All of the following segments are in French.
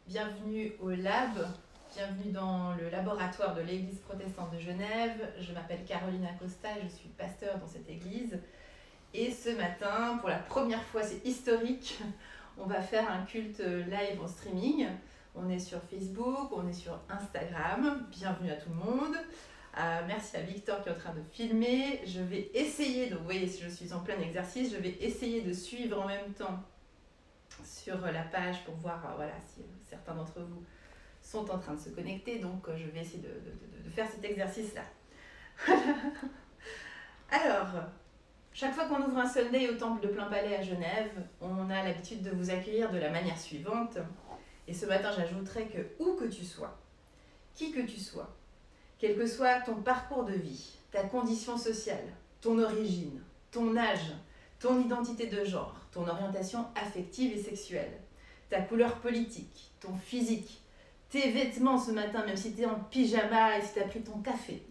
Bienvenue au Lab, bienvenue dans le laboratoire de l'Église protestante de Genève. Je m'appelle Caroline Acosta et je suis pasteur dans cette église. Et ce matin, pour la première fois, c'est historique, on va faire un culte live en streaming. On est sur Facebook, on est sur Instagram. Bienvenue à tout le monde. Merci à Victor qui est en train de filmer. Je vais essayer, donc vous voyez, je suis en plein exercice, je vais essayer de suivre en même temps sur la page pour voir voilà, si certains d'entre vous sont en train de se connecter. Donc je vais essayer de faire cet exercice-là. Alors, chaque fois qu'on ouvre un Sunday au Temple de Plainpalais à Genève, on a l'habitude de vous accueillir de la manière suivante. Et ce matin, j'ajouterai que où que tu sois, qui que tu sois, quel que soit ton parcours de vie, ta condition sociale, ton origine, ton âge, ton identité de genre, ton orientation affective et sexuelle, ta couleur politique, ton physique, tes vêtements ce matin, même si tu es en pyjama et si tu as pris ton café,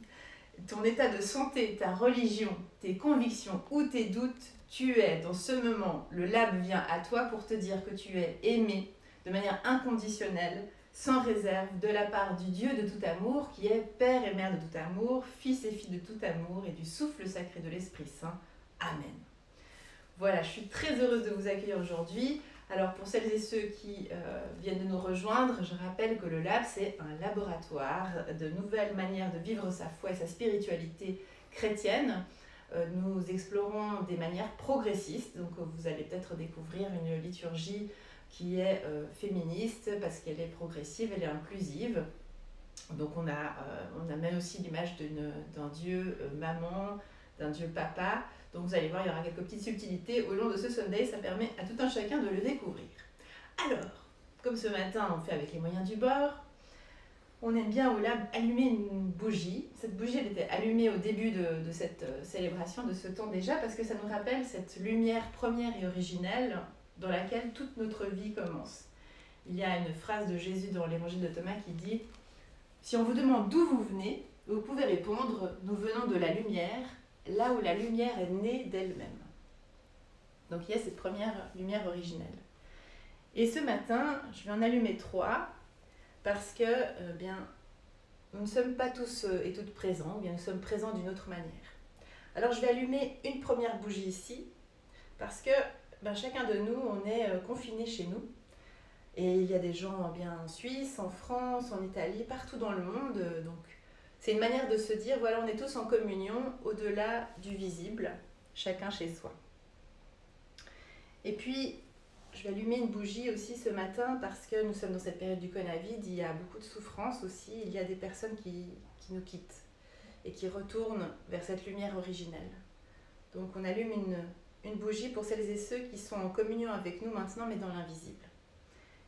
ton état de santé, ta religion, tes convictions ou tes doutes, tu es dans ce moment, le Lab vient à toi pour te dire que tu es aimé de manière inconditionnelle, sans réserve, de la part du Dieu de tout amour, qui est Père et Mère de tout amour, Fils et Fille de tout amour, et du souffle sacré de l'Esprit Saint. Amen. Voilà, je suis très heureuse de vous accueillir aujourd'hui. Alors pour celles et ceux qui viennent de nous rejoindre, je rappelle que le Lab, c'est un laboratoire de nouvelles manières de vivre sa foi et sa spiritualité chrétienne. Nous explorons des manières progressistes, donc vous allez peut-être découvrir une liturgie qui est féministe parce qu'elle est progressive, elle est inclusive. Donc on a même aussi l'image d'un Dieu maman, d'un Dieu papa. Donc vous allez voir, il y aura quelques petites subtilités au long de ce Sunday, ça permet à tout un chacun de le découvrir. Alors, comme ce matin on fait avec les moyens du bord, on aime bien au Lab allumer une bougie. Cette bougie, elle était allumée au début de cette célébration, de ce temps déjà, parce que ça nous rappelle cette lumière première et originelle dans laquelle toute notre vie commence. Il y a une phrase de Jésus dans l'évangile de Thomas qui dit « Si on vous demande d'où vous venez, vous pouvez répondre « Nous venons de la lumière ». Là où la lumière est née d'elle-même. Donc il y a cette première lumière originelle. Et ce matin, je vais en allumer 3 parce que nous ne sommes pas tous et toutes présents, ou bien nous sommes présents d'une autre manière. Alors je vais allumer une première bougie ici parce que chacun de nous, on est confinés chez nous. Et il y a des gens en Suisse, en France, en Italie, partout dans le monde. Donc c'est une manière de se dire, voilà, on est tous en communion au-delà du visible, chacun chez soi. Et puis, je vais allumer une bougie aussi ce matin parce que nous sommes dans cette période du Covid, il y a beaucoup de souffrance aussi, il y a des personnes qui nous quittent et qui retournent vers cette lumière originelle. Donc on allume une bougie pour celles et ceux qui sont en communion avec nous maintenant, mais dans l'invisible.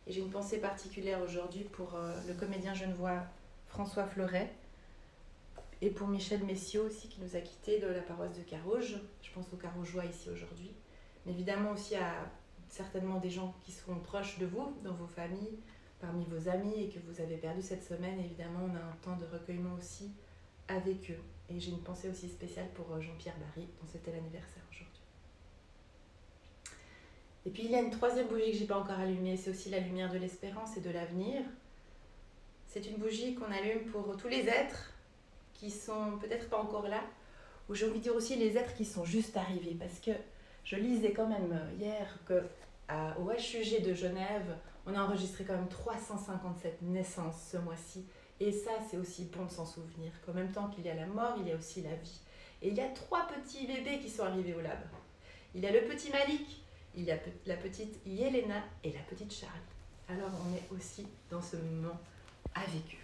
Et j'ai une pensée particulière aujourd'hui pour le comédien genevois François Fleuret, et pour Michel Messiaud aussi, qui nous a quittés de la paroisse de Carouge. Je pense aux Carougeois ici aujourd'hui. Mais évidemment aussi à certainement des gens qui seront proches de vous, dans vos familles, parmi vos amis, et que vous avez perdu cette semaine. Évidemment, on a un temps de recueillement aussi avec eux. Et j'ai une pensée aussi spéciale pour Jean-Pierre Barry, dont c'était l'anniversaire aujourd'hui. Et puis il y a une troisième bougie que je n'ai pas encore allumée, c'est aussi la lumière de l'espérance et de l'avenir. C'est une bougie qu'on allume pour tous les êtres qui sont peut-être pas encore là, ou j'ai envie de dire aussi les êtres qui sont juste arrivés, parce que je lisais quand même hier qu'au HUG de Genève, on a enregistré quand même 357 naissances ce mois-ci, et ça c'est aussi bon de s'en souvenir, qu'en même temps qu'il y a la mort, il y a aussi la vie. Et il y a 3 petits bébés qui sont arrivés au Lab. Il y a le petit Malik, il y a la petite Yelena et la petite Charlie. Alors on est aussi dans ce moment avec eux.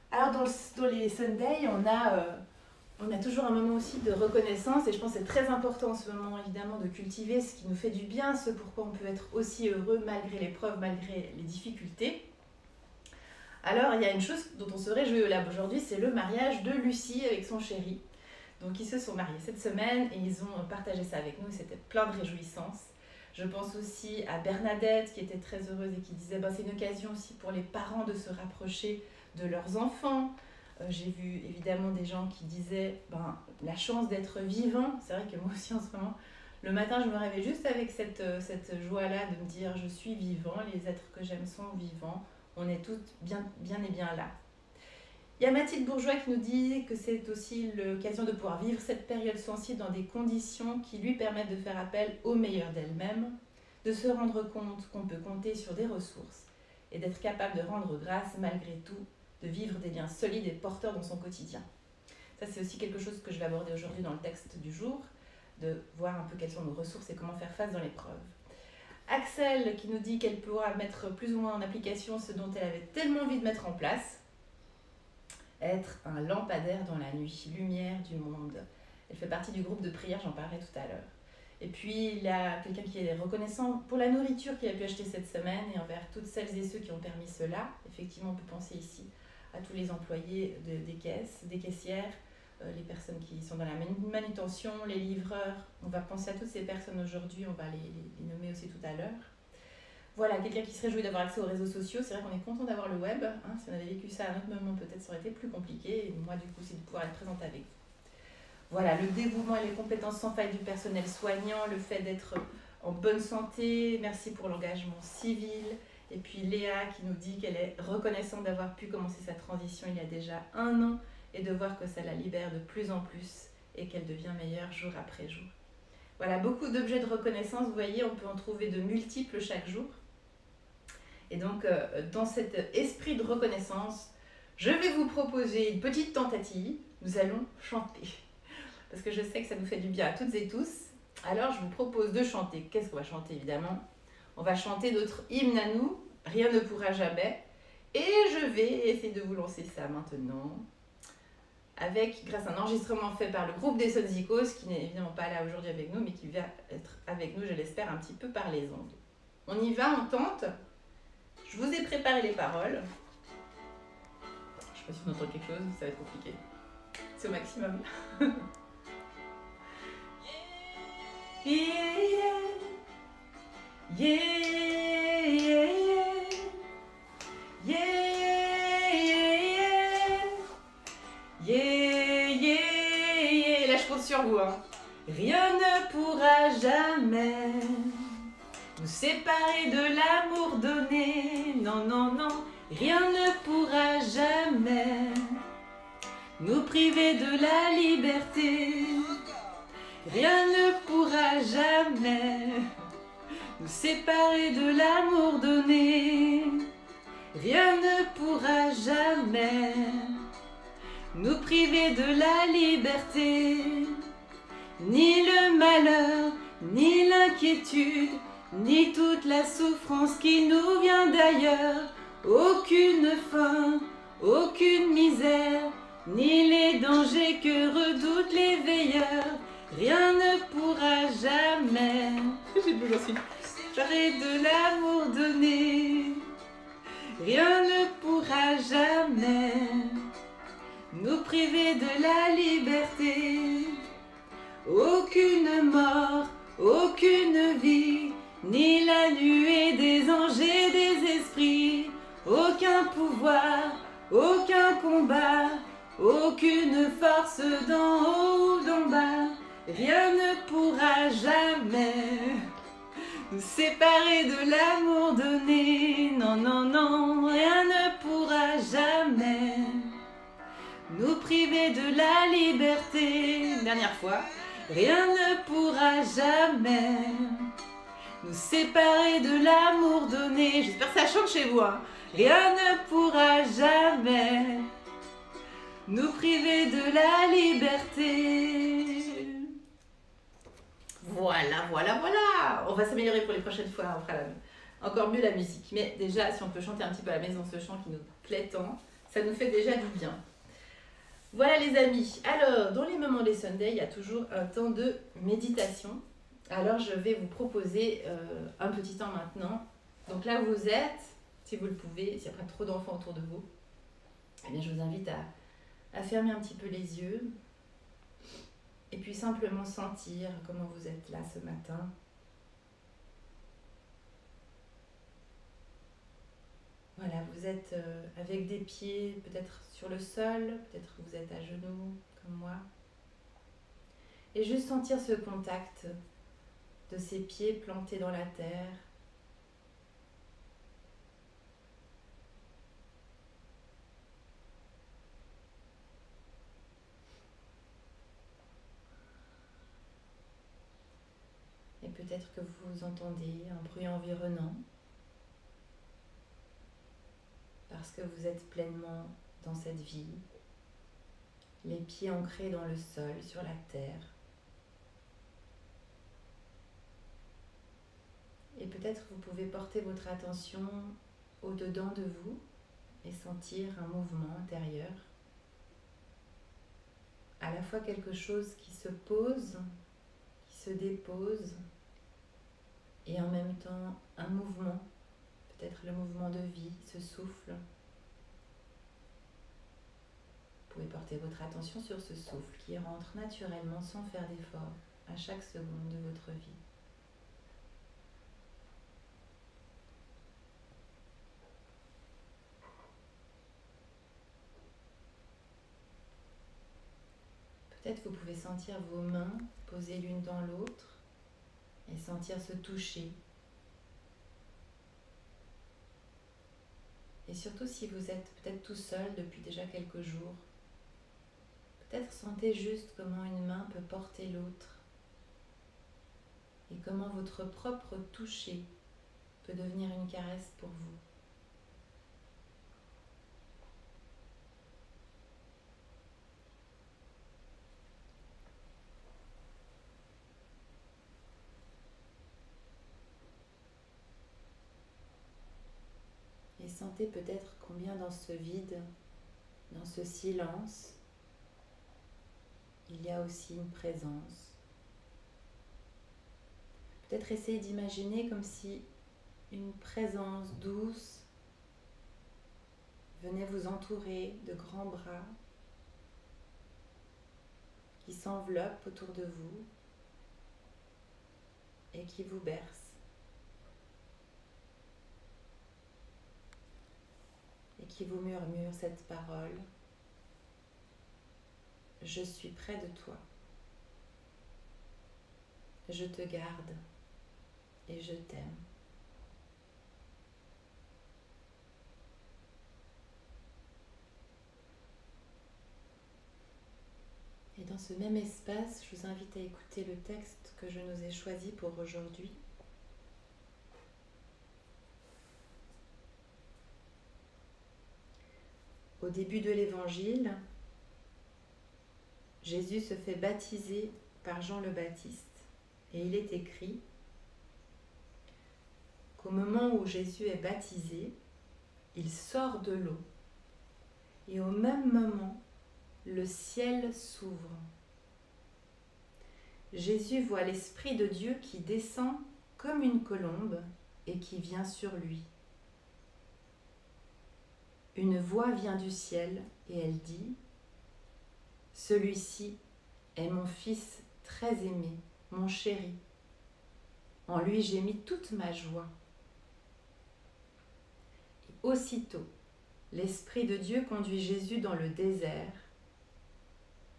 Alors dans les Sundays, on a toujours un moment aussi de reconnaissance, et je pense que c'est très important en ce moment évidemment de cultiver ce qui nous fait du bien, ce pourquoi on peut être aussi heureux malgré l'épreuve, malgré les difficultés. Alors il y a une chose dont on se réjouit au Lab aujourd'hui, c'est le mariage de Lucie avec son chéri. Donc ils se sont mariés cette semaine et ils ont partagé ça avec nous, et c'était plein de réjouissance. Je pense aussi à Bernadette qui était très heureuse et qui disait c'est une occasion aussi pour les parents de se rapprocher de leurs enfants. J'ai vu évidemment des gens qui disaient la chance d'être vivant. C'est vrai que moi aussi en ce moment Le matin, je me réveille juste avec cette joie-là de me dire je suis vivant, les êtres que j'aime sont vivants, on est toutes bien et bien là. Il y a Mathilde Bourgeois qui nous dit que c'est aussi l'occasion de pouvoir vivre cette période sensible dans des conditions qui lui permettent de faire appel au meilleur d'elle-même, de se rendre compte qu'on peut compter sur des ressources et d'être capable de rendre grâce malgré tout, de vivre des liens solides et porteurs dans son quotidien. Ça, c'est aussi quelque chose que je vais aborder aujourd'hui dans le texte du jour, de voir un peu quelles sont nos ressources et comment faire face dans l'épreuve. Axel qui nous dit qu'elle pourra mettre plus ou moins en application ce dont elle avait tellement envie de mettre en place, être un lampadaire dans la nuit, lumière du monde. Elle fait partie du groupe de prière, j'en parlerai tout à l'heure. Et puis il y a quelqu'un qui est reconnaissant pour la nourriture qu'il a pu acheter cette semaine et envers toutes celles et ceux qui ont permis cela. Effectivement, on peut penser ici à tous les employés des caisses, des caissières, les personnes qui sont dans la manutention, les livreurs. On va penser à toutes ces personnes aujourd'hui, on va les nommer aussi tout à l'heure. Voilà, quelqu'un qui se réjouit d'avoir accès aux réseaux sociaux. C'est vrai qu'on est content d'avoir le web. Hein. Si on avait vécu ça à un autre moment, peut-être ça aurait été plus compliqué. Et moi, du coup, c'est de pouvoir être présente avec vous. Voilà, le dévouement et les compétences sans faille du personnel soignant, le fait d'être en bonne santé. Merci pour l'engagement civil. Et puis Léa qui nous dit qu'elle est reconnaissante d'avoir pu commencer sa transition il y a déjà 1 an et de voir que ça la libère de plus en plus et qu'elle devient meilleure jour après jour. Voilà, beaucoup d'objets de reconnaissance. Vous voyez, on peut en trouver de multiples chaque jour. Et donc, dans cet esprit de reconnaissance, je vais vous proposer une petite tentative. Nous allons chanter. Parce que je sais que ça nous fait du bien à toutes et tous. Alors, je vous propose de chanter. Qu'est-ce qu'on va chanter, évidemment? On va chanter notre hymne à nous, Rien ne pourra jamais. Et je vais essayer de vous lancer ça maintenant. Grâce à un enregistrement fait par le groupe des Sonsicos, qui n'est évidemment pas là aujourd'hui avec nous, mais qui va être avec nous, je l'espère, un petit peu par les ondes. On y va, on tente. Je vous ai préparé les paroles. Je ne sais pas si vous entendez quelque chose, ça va être compliqué. C'est au maximum. Yeah, yeah, yeah, yeah, yeah, yeah. Là, je compte sur vous. Hein. Rien ne pourra jamais nous séparer de l'amour donné. Non, non, non. Rien ne pourra jamais nous priver de la liberté. Rien ne pourra jamais nous séparer de l'amour donné. Rien ne pourra jamais nous priver de la liberté. Ni le malheur, ni l'inquiétude, ni toute la souffrance qui nous vient d'ailleurs. Aucune faim, aucune misère, ni les dangers que redoutent les veilleurs. Rien ne pourra jamais séparer de l'amour donné. Rien ne pourra jamais nous priver de la liberté. Aucune mort, aucune vie, ni la nuée des anges et des esprits. Aucun pouvoir, aucun combat, aucune force d'en haut ou d'en bas. Rien ne pourra jamais nous séparer de l'amour donné. Non, non, non, rien ne pourra jamais nous priver de la liberté. Dernière fois. Rien ne pourra jamais nous séparer de l'amour donné. J'espère que ça chante chez vous. Hein. Rien ne pourra jamais nous priver de la liberté. Voilà, voilà, voilà. On va s'améliorer pour les prochaines fois. On fera encore mieux la musique. Mais déjà, si on peut chanter un petit peu à la maison ce chant qui nous plaît tant, ça nous fait déjà du bien. Voilà les amis. Alors, dans les moments des Sundays, il y a toujours un temps de méditation. Alors, je vais vous proposer un petit temps maintenant. Donc là, vous êtes, si vous le pouvez, s'il n'y a pas trop d'enfants autour de vous, eh bien, je vous invite à fermer un petit peu les yeux et puis simplement sentir comment vous êtes là ce matin. Voilà, vous êtes avec des pieds peut-être sur le sol, peut-être que vous êtes à genoux comme moi. Et juste sentir ce contact de ses pieds plantés dans la terre. Et peut-être que vous entendez un bruit environnant parce que vous êtes pleinement dans cette vie, les pieds ancrés dans le sol, sur la terre. Et peut-être vous pouvez porter votre attention au-dedans de vous et sentir un mouvement intérieur. À la fois quelque chose qui se pose, qui se dépose, et en même temps un mouvement, peut-être le mouvement de vie, ce souffle. Vous pouvez porter votre attention sur ce souffle qui rentre naturellement sans faire d'effort à chaque seconde de votre vie. Peut-être vous pouvez sentir vos mains posées l'une dans l'autre et sentir se toucher. Et surtout si vous êtes peut-être tout seul depuis déjà quelques jours, peut-être sentez juste comment une main peut porter l'autre et comment votre propre toucher peut devenir une caresse pour vous. Et sentez peut-être combien dans ce vide, dans ce silence, il y a aussi une présence. Peut-être essayez d'imaginer comme si une présence douce venait vous entourer de grands bras qui s'enveloppent autour de vous et qui vous bercent. Et qui vous murmure cette parole: je suis près de toi, je te garde et je t'aime. Et dans ce même espace, je vous invite à écouter le texte que je nous ai choisi pour aujourd'hui. Au début de l'Évangile, Jésus se fait baptiser par Jean le Baptiste. Et il est écrit qu'au moment où Jésus est baptisé, il sort de l'eau. Et au même moment, le ciel s'ouvre. Jésus voit l'Esprit de Dieu qui descend comme une colombe et qui vient sur lui. Une voix vient du ciel et elle dit: celui-ci est mon fils très aimé, mon chéri. En lui j'ai mis toute ma joie. Et aussitôt, l'Esprit de Dieu conduit Jésus dans le désert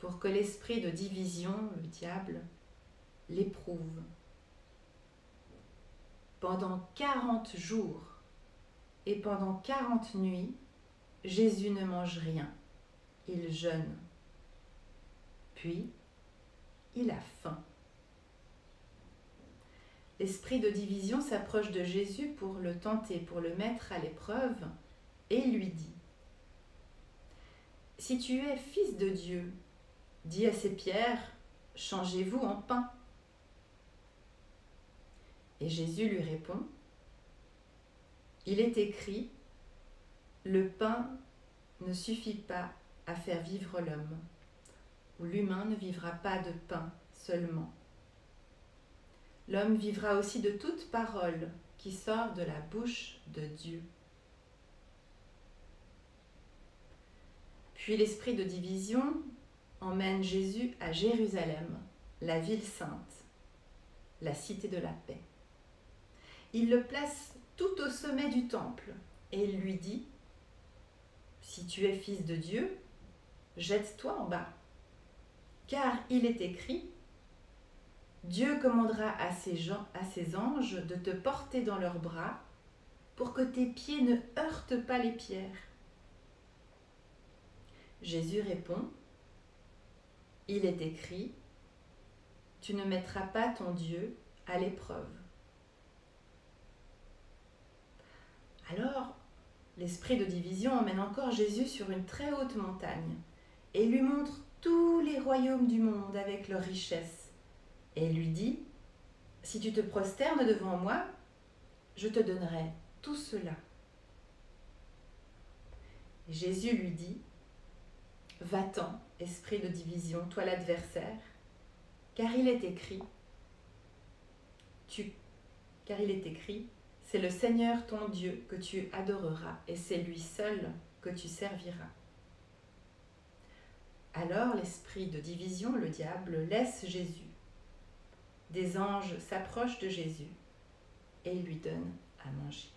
pour que l'esprit de division, le diable, l'éprouve. Pendant 40 jours et pendant 40 nuits, Jésus ne mange rien, il jeûne. Puis, il a faim. L'esprit de division s'approche de Jésus pour le tenter, pour le mettre à l'épreuve, et lui dit: si tu es fils de Dieu, dis à ces pierres, changez-vous en pain. Et Jésus lui répond: il est écrit, le pain ne suffit pas à faire vivre l'homme, ou l'humain ne vivra pas de pain seulement. L'homme vivra aussi de toute parole qui sort de la bouche de Dieu. Puis l'esprit de division emmène Jésus à Jérusalem, la ville sainte, la cité de la paix. Il le place tout au sommet du temple et il lui dit: si tu es fils de Dieu, jette-toi en bas, car il est écrit: Dieu commandera à ses anges de te porter dans leurs bras pour que tes pieds ne heurtent pas les pierres. » Jésus répond, « Il est écrit, tu ne mettras pas ton Dieu à l'épreuve. » Alors, l'esprit de division emmène encore Jésus sur une très haute montagne et lui montre tous les royaumes du monde avec leurs richesses et lui dit, « Si tu te prosternes devant moi, je te donnerai tout cela. » Jésus lui dit, « Va-t'en, esprit de division, toi l'adversaire, car il est écrit, c'est le Seigneur ton Dieu que tu adoreras et c'est lui seul que tu serviras. » Alors l'esprit de division, le diable, laisse Jésus. Des anges s'approchent de Jésus et lui donnent à manger.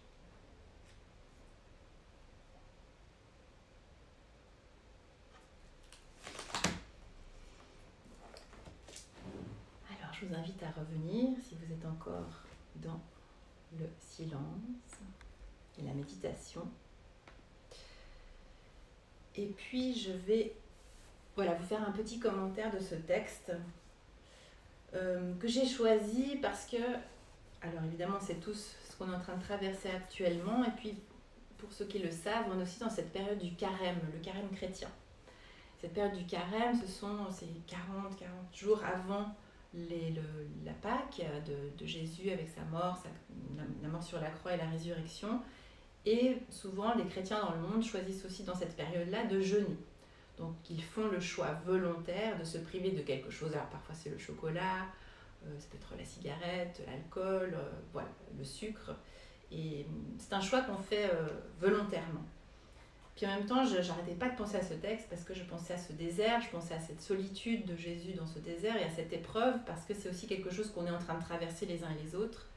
Alors je vous invite à revenir, si vous êtes encore dans le silence et la méditation. Et puis je vais vous faire un petit commentaire de ce texte que j'ai choisi parce que, alors évidemment c'est tous ce qu'on est en train de traverser actuellement, et puis pour ceux qui le savent, on est aussi dans cette période du carême, le carême chrétien. Cette période du carême, c'est 40 jours avant la Pâque de Jésus avec sa mort, la mort sur la croix et la résurrection. Et souvent, les chrétiens dans le monde choisissent aussi dans cette période-là de jeûner. Donc, ils font le choix volontaire de se priver de quelque chose. Alors, parfois, c'est le chocolat, ça peut être la cigarette, l'alcool, le sucre. Et c'est un choix qu'on fait volontairement. Puis en même temps, je n'arrêtais pas de penser à ce texte parce que je pensais à ce désert, je pensais à cette solitude de Jésus dans ce désert et à cette épreuve parce que c'est aussi quelque chose qu'on est en train de traverser les uns et les autres.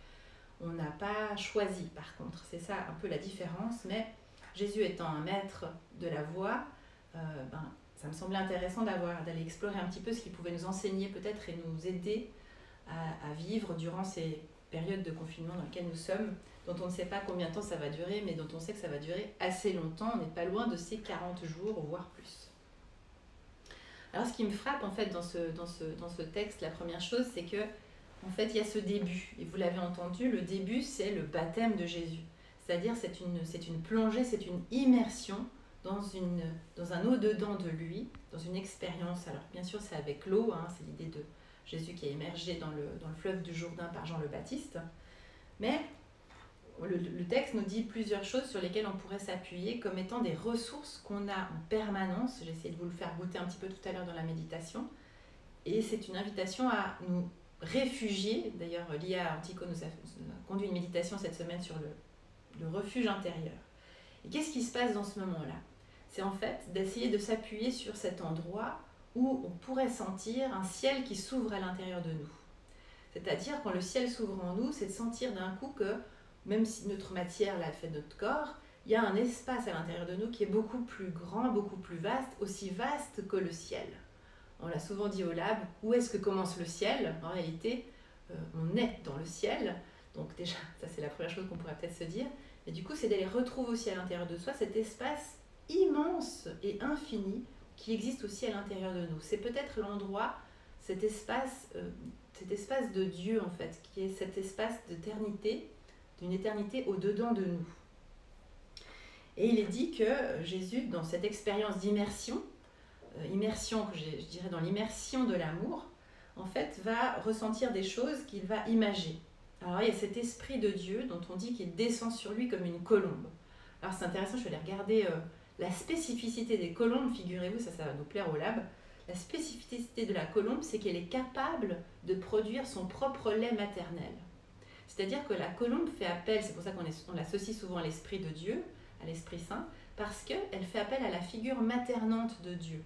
On n'a pas choisi par contre, c'est ça un peu la différence, mais Jésus étant un maître de la voie, ça me semblait intéressant d'aller explorer un petit peu ce qu'il pouvait nous enseigner peut-être et nous aider à vivre durant ces périodes de confinement dans lesquelles nous sommes, dont on ne sait pas combien de temps ça va durer, mais dont on sait que ça va durer assez longtemps. On n'est pas loin de ces 40 jours, voire plus. Alors, ce qui me frappe, en fait, dans ce texte, la première chose, c'est que, en fait, il y a ce début. Et vous l'avez entendu, le début, c'est le baptême de Jésus. C'est-à-dire, c'est une plongée, c'est une immersion dans un au-dedans de lui, dans une expérience. Alors, bien sûr, c'est avec l'eau, c'est l'idée de Jésus qui est immergé dans le fleuve du Jourdain par Jean le Baptiste. Mais le texte nous dit plusieurs choses sur lesquelles on pourrait s'appuyer comme étant des ressources qu'on a en permanence. J'ai essayé de vous le faire goûter un petit peu tout à l'heure dans la méditation. Et c'est une invitation à nous réfugier. D'ailleurs, Lia Antico nous a conduit une méditation cette semaine sur le refuge intérieur. Et qu'est-ce qui se passe dans ce moment-là? C'est en fait d'essayer de s'appuyer sur cet endroit où on pourrait sentir un ciel qui s'ouvre à l'intérieur de nous. C'est-à-dire, quand le ciel s'ouvre en nous, c'est de sentir d'un coup que, même si notre matière l'a fait notre corps, il y a un espace à l'intérieur de nous qui est beaucoup plus grand, beaucoup plus vaste, aussi vaste que le ciel. On l'a souvent dit au lab, où est-ce que commence le ciel? En réalité, on est dans le ciel. Donc déjà, ça c'est la première chose qu'on pourrait peut-être se dire. Mais du coup, c'est d'aller retrouver aussi à l'intérieur de soi cet espace immense et infini qui existe aussi à l'intérieur de nous. C'est peut-être l'endroit, cet espace de Dieu en fait, qui est cet espace d'éternité, d'une éternité au-dedans de nous. Et il est dit que Jésus, dans cette expérience d'immersion, je dirais dans l'immersion de l'amour, en fait, va ressentir des choses qu'il va imager. Alors il y a cet esprit de Dieu dont on dit qu'il descend sur lui comme une colombe. Alors c'est intéressant, je vais aller regarder la spécificité des colombes, figurez-vous, ça va nous plaire au lab. La spécificité de la colombe, c'est qu'elle est capable de produire son propre lait maternel. C'est-à-dire que la colombe fait appel, c'est pour ça qu'on l'associe souvent à l'Esprit de Dieu, à l'Esprit Saint, parce qu'elle fait appel à la figure maternante de Dieu.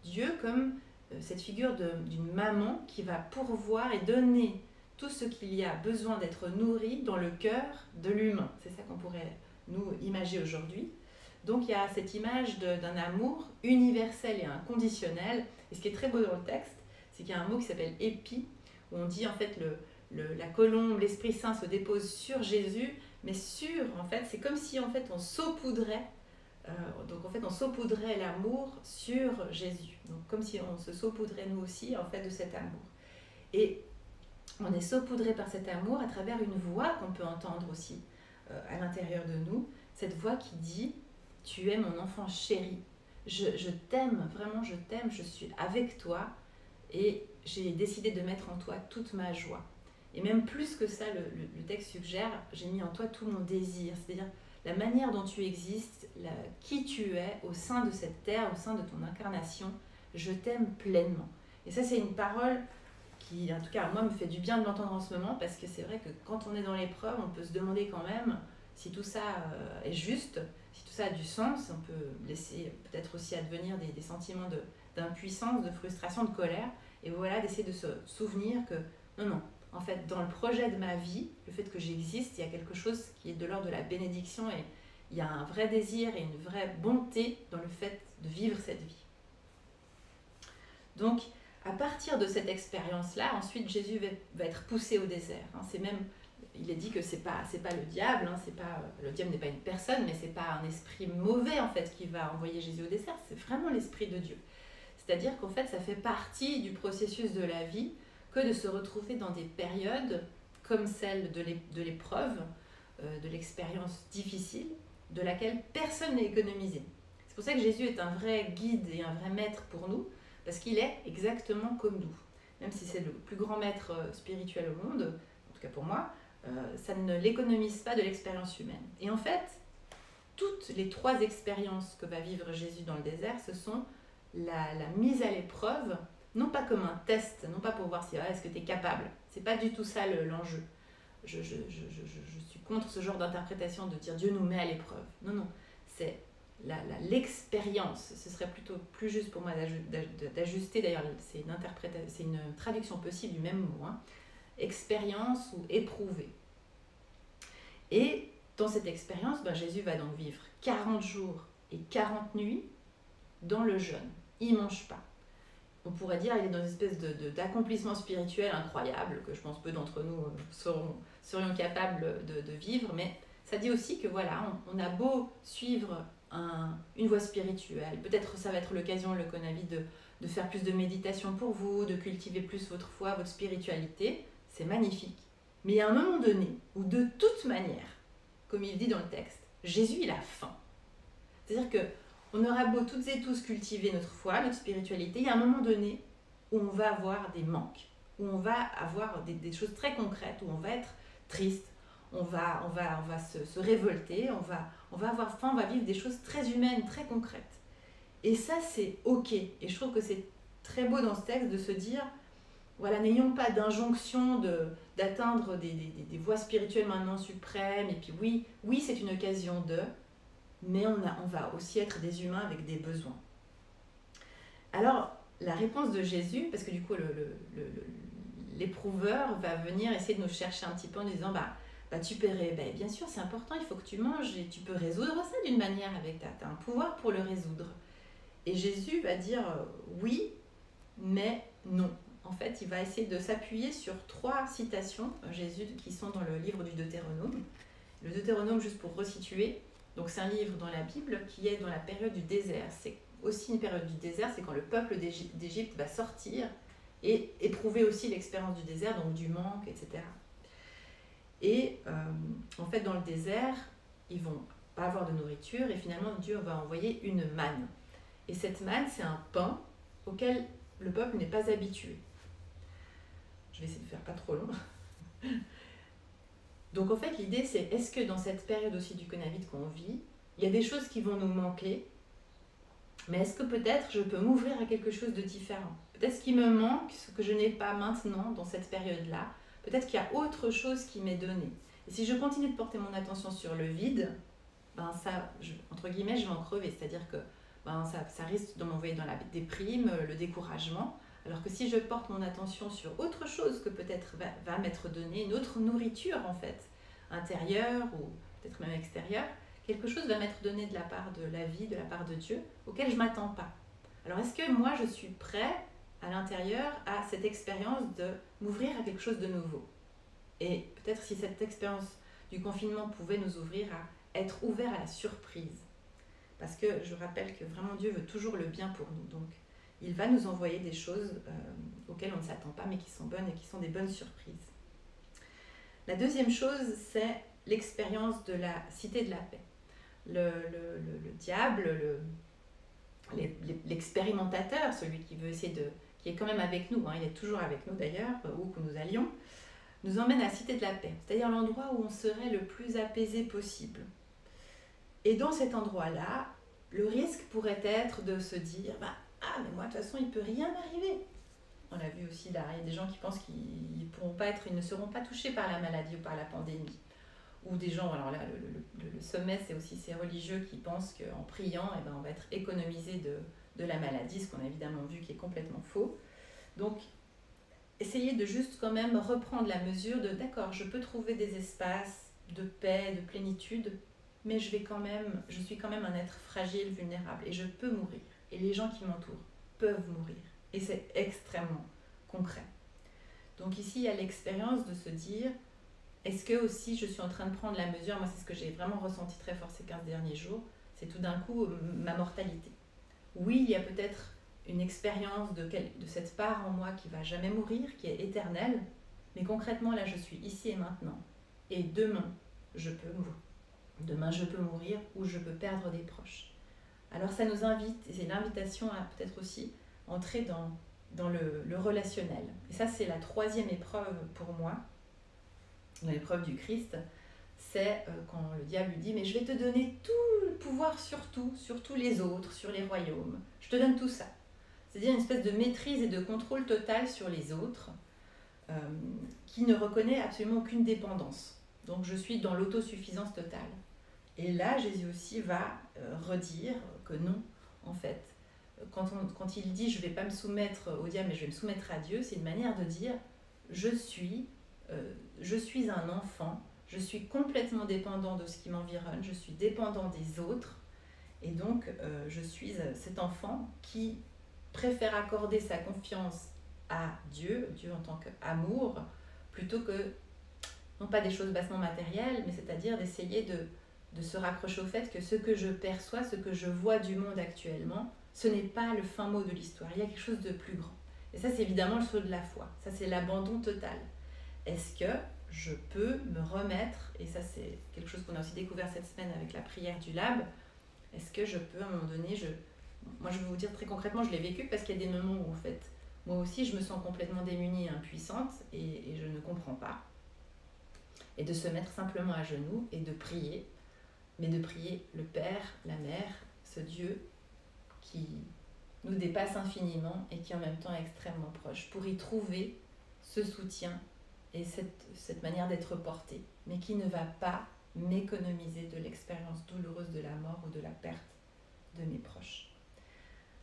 Dieu comme cette figure d'une maman qui va pourvoir et donner tout ce qu'il y a besoin d'être nourri dans le cœur de l'humain. C'est ça qu'on pourrait nous imager aujourd'hui. Donc il y a cette image d'un amour universel et inconditionnel. Et ce qui est très beau dans le texte, c'est qu'il y a un mot qui s'appelle épi, où on dit en fait la colombe, l'Esprit Saint se dépose sur Jésus, mais en fait, c'est comme si en fait on saupoudrait, donc en fait on saupoudrait l'amour sur Jésus, donc comme si on se saupoudrait nous aussi en fait de cet amour. Et on est saupoudré par cet amour à travers une voix qu'on peut entendre aussi à l'intérieur de nous, cette voix qui dit « Tu es mon enfant chéri, je t'aime, vraiment je t'aime, je suis avec toi et j'ai décidé de mettre en toi toute ma joie. » Et même plus que ça, le texte suggère « J'ai mis en toi tout mon désir », c'est-à-dire la manière dont tu existes, qui tu es au sein de cette terre, au sein de ton incarnation, je t'aime pleinement. Et ça, c'est une parole qui, en tout cas, moi, me fait du bien de l'entendre en ce moment, parce que c'est vrai que quand on est dans l'épreuve, on peut se demander quand même si tout ça est juste, si tout ça a du sens. On peut laisser peut-être aussi advenir des sentiments d'impuissance, de frustration, de colère. Et voilà, d'essayer de se souvenir que non, en fait, dans le projet de ma vie, le fait que j'existe, il y a quelque chose qui est de l'ordre de la bénédiction et il y a un vrai désir et une vraie bonté dans le fait de vivre cette vie. Donc, à partir de cette expérience-là, ensuite Jésus va être poussé au désert. C'est même, il est dit que c'est pas le diable, le diable n'est pas une personne, mais c'est pas un esprit mauvais en fait qui va envoyer Jésus au désert, c'est vraiment l'esprit de Dieu. C'est-à-dire qu'en fait, ça fait partie du processus de la vie que de se retrouver dans des périodes comme celle de l'épreuve, de l'expérience difficile, de laquelle personne n'est économisé. C'est pour ça que Jésus est un vrai guide et un vrai maître pour nous, parce qu'il est exactement comme nous. Même si c'est le plus grand maître spirituel au monde, en tout cas pour moi, ça ne l'économise pas de l'expérience humaine. Et en fait, toutes les trois expériences que va vivre Jésus dans le désert, ce sont la mise à l'épreuve, non pas comme un test, non pas pour voir si est-ce que tu es capable. C'est pas du tout ça l'enjeu. Je suis contre ce genre d'interprétation de dire Dieu nous met à l'épreuve. Non, non, c'est l'expérience. Ce serait plutôt plus juste pour moi d'ajuster, d'ailleurs c'est une traduction possible du même mot, expérience ou éprouver. Et dans cette expérience, Jésus va donc vivre 40 jours et 40 nuits dans le jeûne. Il ne mange pas. On pourrait dire qu'il est dans une espèce d'accomplissement spirituel incroyable, que je pense peu d'entre nous serions capables de vivre, mais ça dit aussi que voilà, on a beau suivre une voie spirituelle, peut-être ça va être l'occasion, le Conavi, de faire plus de méditation pour vous, de cultiver plus votre foi, votre spiritualité, c'est magnifique. Mais il y a un moment donné où de toute manière, comme il dit dans le texte, Jésus il a faim. C'est-à-dire que on aura beau toutes et tous cultiver notre foi, notre spiritualité, il y a un moment donné où on va avoir des manques, où on va avoir des choses très concrètes, où on va être triste, on va se révolter, on va avoir faim, on va vivre des choses très humaines, très concrètes. Et ça, c'est OK. Et je trouve que c'est très beau dans ce texte de se dire, voilà, n'ayons pas d'injonction d'atteindre des voies spirituelles maintenant suprêmes, et puis oui, c'est une occasion de... mais on va aussi être des humains avec des besoins. Alors, la réponse de Jésus, parce que du coup, l'éprouveur va venir essayer de nous chercher un petit peu en nous disant, tu peux, bien sûr, c'est important, il faut que tu manges, et tu peux résoudre ça d'une manière avec tu as un pouvoir pour le résoudre. Et Jésus va dire, oui, mais non. En fait, il va essayer de s'appuyer sur 3 citations, Jésus, qui sont dans le livre du Deutéronome. Le Deutéronome, juste pour resituer, donc c'est un livre dans la Bible qui est dans la période du désert. C'est aussi une période du désert, c'est quand le peuple d'Égypte va sortir et éprouver aussi l'expérience du désert, donc du manque, etc. Et en fait, dans le désert, ils vont pas avoir de nourriture et finalement Dieu va envoyer une manne. Et cette manne, c'est un pain auquel le peuple n'est pas habitué. Je vais essayer de faire pas trop long. Donc en fait, l'idée c'est, est-ce que dans cette période aussi du Conavid qu'on vit, il y a des choses qui vont nous manquer, mais est-ce que peut-être je peux m'ouvrir à quelque chose de différent? Peut-être ce qui me manque, ce que je n'ai pas maintenant dans cette période-là, peut-être qu'il y a autre chose qui m'est donné. Et si je continue de porter mon attention sur le vide, entre guillemets, je vais en crever. C'est-à-dire que ça risque de m'envoyer dans la déprime, le découragement. Alors que si je porte mon attention sur autre chose que peut-être va m'être donné, une autre nourriture en fait, intérieure ou peut-être même extérieure, quelque chose va m'être donné de la part de la vie, de la part de Dieu, auquel je ne m'attends pas. Alors est-ce que moi je suis prêt à l'intérieur à cette expérience de m'ouvrir à quelque chose de nouveau. Et peut-être si cette expérience du confinement pouvait nous ouvrir à être ouvert à la surprise. Parce que je rappelle que vraiment Dieu veut toujours le bien pour nous. Donc il va nous envoyer des choses auxquelles on ne s'attend pas, mais qui sont bonnes et qui sont des bonnes surprises. La deuxième chose, c'est l'expérience de la cité de la paix. Le diable, l'expérimentateur, celui qui veut essayer de... qui est quand même avec nous, hein, il est toujours avec nous d'ailleurs, où que nous allions, nous emmène à la cité de la paix, c'est-à-dire l'endroit où on serait le plus apaisé possible. Et dans cet endroit-là, le risque pourrait être de se dire ah, mais moi, de toute façon, il ne peut rien m'arriver. On l'a vu aussi là, il y a des gens qui pensent qu'ils pourront pas être, ils ne seront pas touchés par la maladie ou par la pandémie. Ou des gens, alors là, le sommet, c'est aussi ces religieux qui pensent qu'en priant, eh ben, on va être économisé de la maladie, ce qu'on a évidemment vu qui est complètement faux. Donc, essayez de juste quand même reprendre la mesure de d'accord, je peux trouver des espaces de paix, de plénitude, mais je suis quand même un être fragile, vulnérable, et je peux mourir. Et les gens qui m'entourent peuvent mourir. Et c'est extrêmement concret. Donc ici, il y a l'expérience de se dire, est-ce que aussi je suis en train de prendre la mesure, moi c'est ce que j'ai vraiment ressenti très fort ces 15 derniers jours, c'est tout d'un coup ma mortalité. Oui, il y a peut-être une expérience de cette part en moi qui ne va jamais mourir, qui est éternelle, mais concrètement là je suis ici et maintenant. Et demain, je peux mourir. Demain, je peux mourir ou je peux perdre des proches. Alors ça nous invite, et c'est l'invitation à peut-être aussi entrer dans le relationnel. Et ça, c'est la troisième épreuve pour moi, l'épreuve du Christ, c'est quand le diable lui dit « Mais je vais te donner tout le pouvoir sur tout, sur tous les autres, sur les royaumes. Je te donne tout ça. » C'est-à-dire une espèce de maîtrise et de contrôle total sur les autres qui ne reconnaît absolument aucune dépendance. Donc je suis dans l'autosuffisance totale. Et là, Jésus aussi va redire que non, en fait. Quand il dit « je ne vais pas me soumettre au diable, mais je vais me soumettre à Dieu », c'est une manière de dire « je suis un enfant, je suis complètement dépendant de ce qui m'environne, je suis dépendant des autres, et donc je suis cet enfant qui préfère accorder sa confiance à Dieu, Dieu en tant qu'amour, plutôt que, non pas des choses bassement matérielles, mais c'est-à-dire d'essayer de se raccrocher au fait que ce que je perçois, ce que je vois du monde actuellement, ce n'est pas le fin mot de l'histoire, il y a quelque chose de plus grand. Et ça, c'est évidemment le saut de la foi, ça c'est l'abandon total. Est-ce que je peux me remettre, et ça c'est quelque chose qu'on a aussi découvert cette semaine avec la prière du Lab, est-ce que je peux à un moment donné, moi je vais vous dire très concrètement, je l'ai vécu parce qu'il y a des moments où en fait, moi aussi je me sens complètement démunie et impuissante et je ne comprends pas. Et de se mettre simplement à genoux et de prier, mais de prier le Père, la Mère, ce Dieu qui nous dépasse infiniment et qui en même temps est extrêmement proche, pour y trouver ce soutien et cette manière d'être porté, mais qui ne va pas m'économiser de l'expérience douloureuse de la mort ou de la perte de mes proches.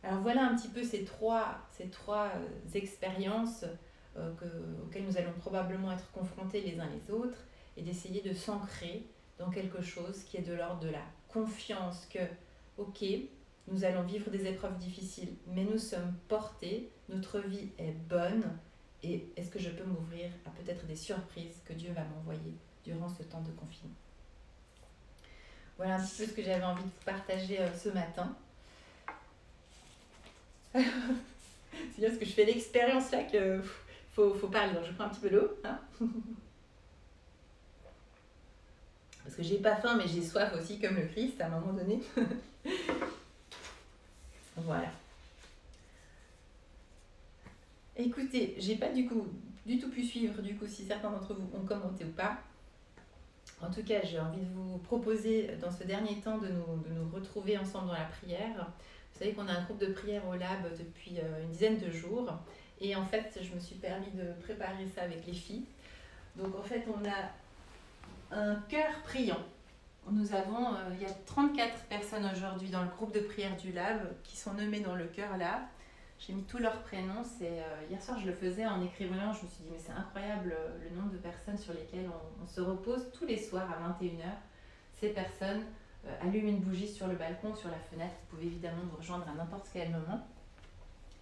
Alors voilà un petit peu ces trois expériences auxquelles nous allons probablement être confrontés les uns les autres, et d'essayer de s'ancrer dans quelque chose qui est de l'ordre de la confiance que, ok, nous allons vivre des épreuves difficiles, mais nous sommes portés, notre vie est bonne, et est-ce que je peux m'ouvrir à peut-être des surprises que Dieu va m'envoyer durant ce temps de confinement. Voilà un petit peu ce que j'avais envie de vous partager ce matin. C'est bien parce que je fais l'expérience là qu'il faut parler, donc je prends un petit peu d'eau. Hein, parce que j'ai pas faim, mais j'ai soif aussi, comme le Christ, à un moment donné. Voilà. Écoutez, j'ai pas du tout pu suivre si certains d'entre vous ont commenté ou pas. En tout cas, j'ai envie de vous proposer dans ce dernier temps de nous retrouver ensemble dans la prière. Vous savez qu'on a un groupe de prière au Lab depuis une dizaine de jours. Et en fait, je me suis permis de préparer ça avec les filles. Donc en fait, on a un cœur priant. Nous avons, il y a 34 personnes aujourd'hui dans le groupe de prière du Lab qui sont nommées dans le cœur là. J'ai mis tous leurs prénoms. Hier soir, je le faisais en écrivant. Je me suis dit, mais c'est incroyable le nombre de personnes sur lesquelles on se repose tous les soirs à 21h. Ces personnes allument une bougie sur le balcon, sur la fenêtre. Vous pouvez évidemment nous rejoindre à n'importe quel moment.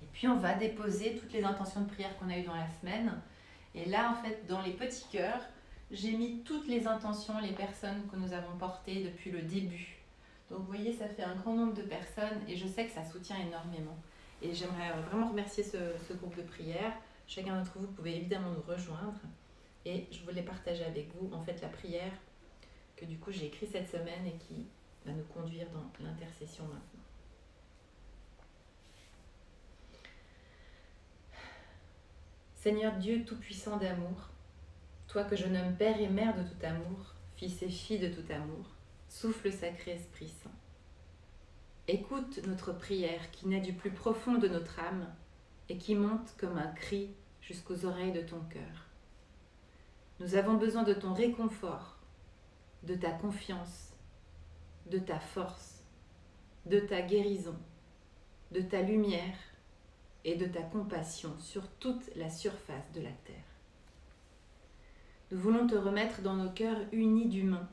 Et puis on va déposer toutes les intentions de prière qu'on a eues dans la semaine. Et là, en fait, dans les petits cœurs, j'ai mis toutes les intentions, les personnes que nous avons portées depuis le début. Donc vous voyez, ça fait un grand nombre de personnes et je sais que ça soutient énormément. Et j'aimerais vraiment remercier ce groupe de prière. Chacun d'entre vous, pouvez évidemment nous rejoindre. Et je voulais partager avec vous, en fait, la prière que du coup j'ai écrite cette semaine et qui va nous conduire dans l'intercession maintenant. Seigneur Dieu tout-puissant d'amour, toi que je nomme Père et Mère de tout amour, Fils et Fille de tout amour, souffle sacré Esprit Saint. Écoute notre prière qui naît du plus profond de notre âme et qui monte comme un cri jusqu'aux oreilles de ton cœur. Nous avons besoin de ton réconfort, de ta confiance, de ta force, de ta guérison, de ta lumière et de ta compassion sur toute la surface de la terre. Nous voulons te remettre dans nos cœurs unis d'humains,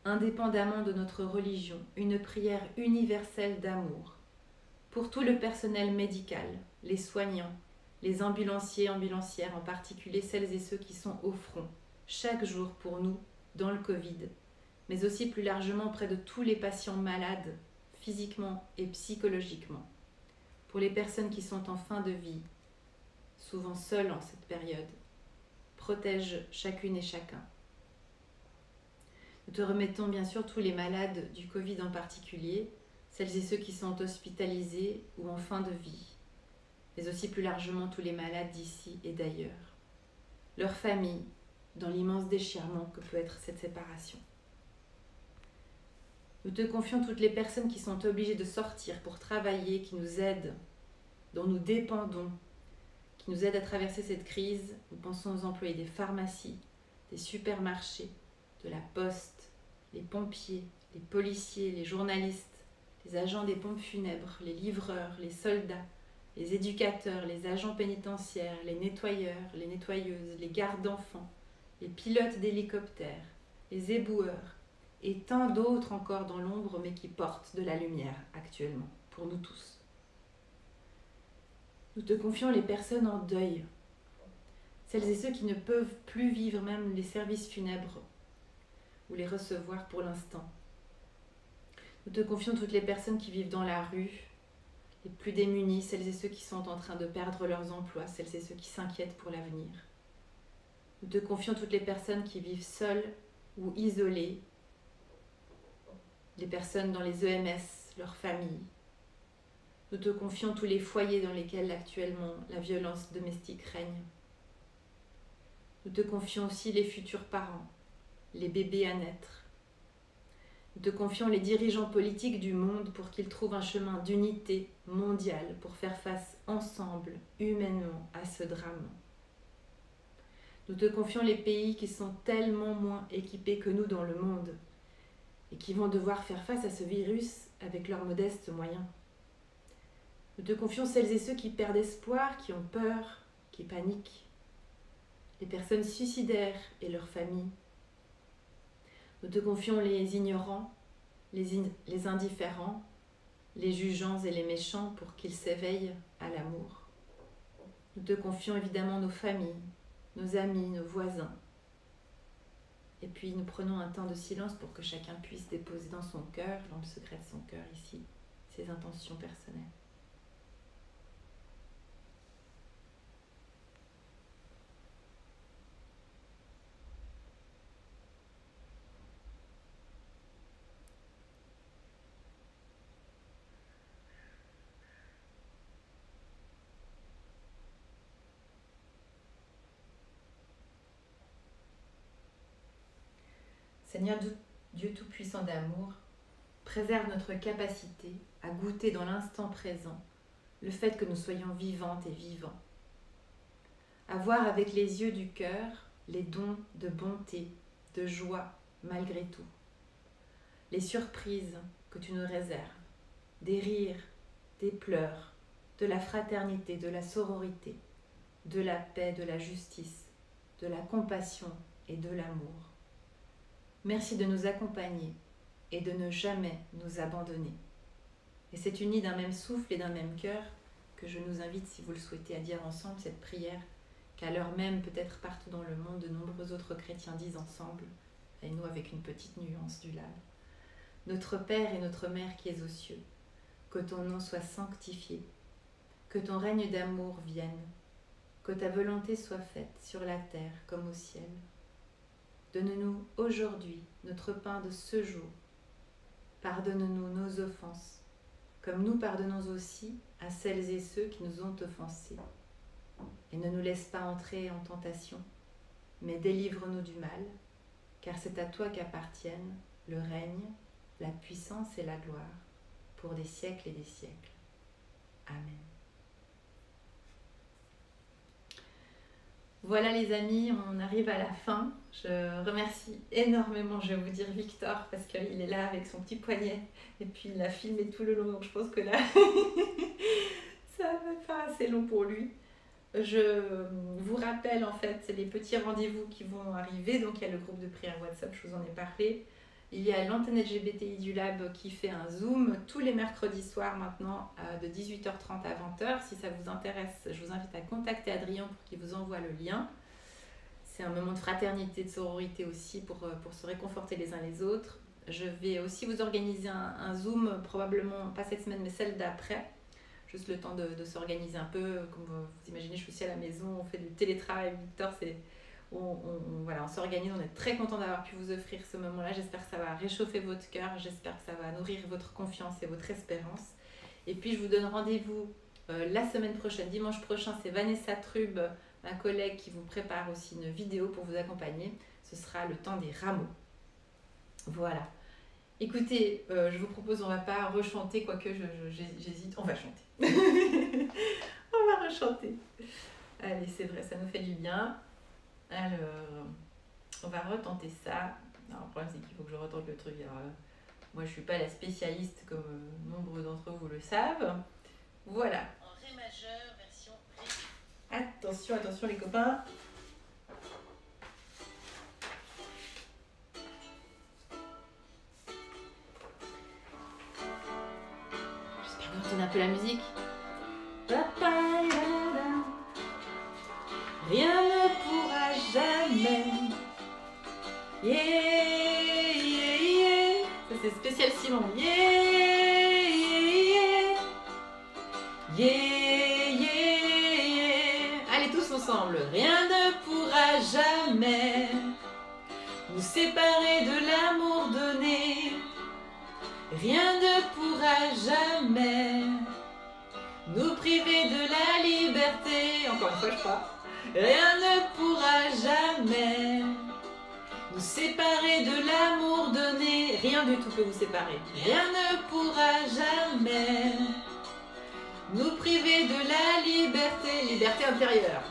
indépendamment de notre religion, une prière universelle d'amour pour tout le personnel médical, les soignants, les ambulanciers et ambulancières, en particulier celles et ceux qui sont au front, chaque jour pour nous, dans le Covid, mais aussi plus largement auprès de tous les patients malades, physiquement et psychologiquement, pour les personnes qui sont en fin de vie, souvent seules en cette période. Protège chacune et chacun. Nous te remettons bien sûr tous les malades du Covid en particulier, celles et ceux qui sont hospitalisés ou en fin de vie, mais aussi plus largement tous les malades d'ici et d'ailleurs, leurs familles, dans l'immense déchirement que peut être cette séparation. Nous te confions toutes les personnes qui sont obligées de sortir pour travailler, qui nous aident, dont nous dépendons, qui nous aident à traverser cette crise. Nous pensons aux employés des pharmacies, des supermarchés, de la poste, les pompiers, les policiers, les journalistes, les agents des pompes funèbres, les livreurs, les soldats, les éducateurs, les agents pénitentiaires, les nettoyeurs, les nettoyeuses, les gardes d'enfants, les pilotes d'hélicoptères, les éboueurs, et tant d'autres encore dans l'ombre, mais qui portent de la lumière actuellement, pour nous tous. Nous te confions les personnes en deuil, celles et ceux qui ne peuvent plus vivre même les services funèbres ou les recevoir pour l'instant. Nous te confions toutes les personnes qui vivent dans la rue, les plus démunis, celles et ceux qui sont en train de perdre leurs emplois, celles et ceux qui s'inquiètent pour l'avenir. Nous te confions toutes les personnes qui vivent seules ou isolées, les personnes dans les EMS, leurs familles. Nous te confions tous les foyers dans lesquels actuellement la violence domestique règne. Nous te confions aussi les futurs parents, les bébés à naître. Nous te confions les dirigeants politiques du monde pour qu'ils trouvent un chemin d'unité mondiale pour faire face ensemble, humainement, à ce drame. Nous te confions les pays qui sont tellement moins équipés que nous dans le monde et qui vont devoir faire face à ce virus avec leurs modestes moyens. Nous te confions celles et ceux qui perdent espoir, qui ont peur, qui paniquent, les personnes suicidaires et leurs familles. Nous te confions les ignorants, les indifférents, les jugeants et les méchants pour qu'ils s'éveillent à l'amour. Nous te confions évidemment nos familles, nos amis, nos voisins. Et puis nous prenons un temps de silence pour que chacun puisse déposer dans son cœur, dans le secret de son cœur ici, ses intentions personnelles. Seigneur Dieu tout-puissant d'amour, préserve notre capacité à goûter dans l'instant présent le fait que nous soyons vivantes et vivants. À voir avec les yeux du cœur les dons de bonté, de joie malgré tout. Les surprises que tu nous réserves, des rires, des pleurs, de la fraternité, de la sororité, de la paix, de la justice, de la compassion et de l'amour. Merci de nous accompagner et de ne jamais nous abandonner. Et c'est uni d'un même souffle et d'un même cœur que je nous invite, si vous le souhaitez, à dire ensemble cette prière qu'à l'heure même, peut-être partout dans le monde, de nombreux autres chrétiens disent ensemble, et nous avec une petite nuance du lave. Notre Père et notre Mère qui es aux cieux, que ton nom soit sanctifié, que ton règne d'amour vienne, que ta volonté soit faite sur la terre comme au ciel. Donne-nous aujourd'hui notre pain de ce jour. Pardonne-nous nos offenses, comme nous pardonnons aussi à celles et ceux qui nous ont offensés. Et ne nous laisse pas entrer en tentation, mais délivre-nous du mal, car c'est à toi qu'appartiennent le règne, la puissance et la gloire, pour des siècles et des siècles. Amen. Voilà les amis, on arrive à la fin. Je remercie énormément, je vais vous dire Victor, parce qu'il est là avec son petit poignet, et puis il a filmé tout le long, donc je pense que là, ça va faire assez long pour lui. Je vous rappelle en fait les petits rendez-vous qui vont arriver. Donc il y a le groupe de prière WhatsApp, je vous en ai parlé. Il y a l'antenne LGBTI du Lab qui fait un Zoom tous les mercredis soirs maintenant de 18h30 à 20h. Si ça vous intéresse, je vous invite à contacter Adrien pour qu'il vous envoie le lien. C'est un moment de fraternité, de sororité aussi pour se réconforter les uns les autres. Je vais aussi vous organiser un Zoom, probablement pas cette semaine mais celle d'après. Juste le temps de s'organiser un peu. Comme vous imaginez, je suis aussi à la maison, on fait du télétravail. Victor, voilà, on s'organise, on est très content d'avoir pu vous offrir ce moment-là. J'espère que ça va réchauffer votre cœur, j'espère que ça va nourrir votre confiance et votre espérance. Et puis, je vous donne rendez-vous la semaine prochaine, dimanche prochain. C'est Vanessa Trub, ma collègue, qui vous prépare aussi une vidéo pour vous accompagner. Ce sera le temps des rameaux. Voilà. Écoutez, je vous propose, on ne va pas rechanter, quoique j'hésite. On va chanter. On va rechanter. Allez, c'est vrai, ça nous fait du bien. Alors, on va retenter ça. Alors, le problème, c'est qu'il faut que je retente le truc. Alors, moi, je ne suis pas la spécialiste, comme nombre d'entre vous le savent. Voilà. En Ré majeur, version Ré. Attention, attention les copains. Un peu la musique. Rien ne pourra jamais. Yeah, yeah, yeah. Ça c'est spécial Simon. Yeah, yeah, yeah. Yeah, yeah, yeah. Allez tous ensemble. Rien ne pourra jamais nous séparer de l'amour donné. Rien ne pourra jamais nous priver de la liberté. Encore une fois, je crois. Rien ne pourra jamais nous séparer de l'amour donné. Rien du tout peut vous séparer. Rien ne pourra jamais nous priver de la liberté. Liberté intérieure.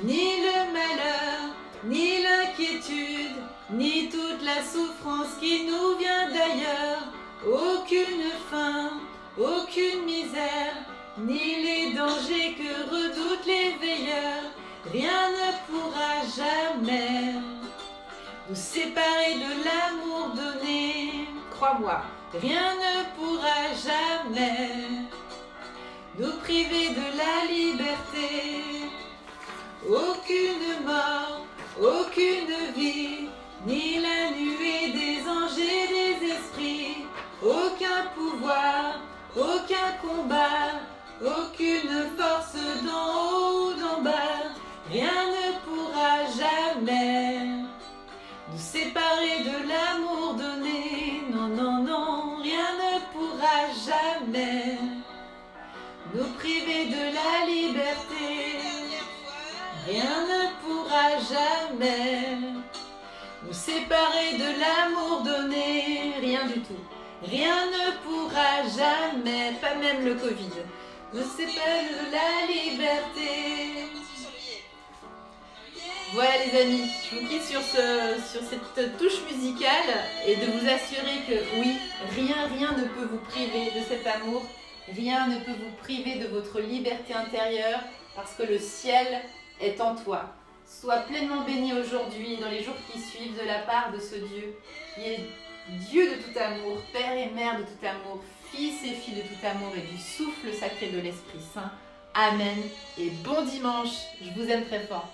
Ni le malheur, ni l'inquiétude, ni toute la souffrance qui nous vient d'ailleurs. Aucune faim, aucune misère, ni les dangers que redoutent les veilleurs. Rien ne pourra jamais nous séparer de l'amour donné. Crois-moi, rien ne pourra jamais nous priver de la liberté. Aucune mort, aucune vie, ni la nuée des anges et des esprits. Aucun pouvoir, aucun combat, aucune force d'en haut ou d'en bas. Rien ne pourra jamais nous séparer de l'amour donné. Non, non, non, rien ne pourra jamais nous priver de la liberté. Rien ne pourra jamais nous séparer de l'amour donné. Rien du tout. Rien ne pourra jamais, pas même le Covid, nous séparer de la liberté. Voilà les amis, je vous quitte sur cette touche musicale et de vous assurer que oui, rien ne peut vous priver de cet amour. Rien ne peut vous priver de votre liberté intérieure parce que le ciel est en toi. Sois pleinement béni aujourd'hui, dans les jours qui suivent, de la part de ce Dieu qui est Dieu de tout amour, Père et Mère de tout amour, Fils et Fille de tout amour et du souffle sacré de l'Esprit Saint. Amen et bon dimanche. Je vous aime très fort.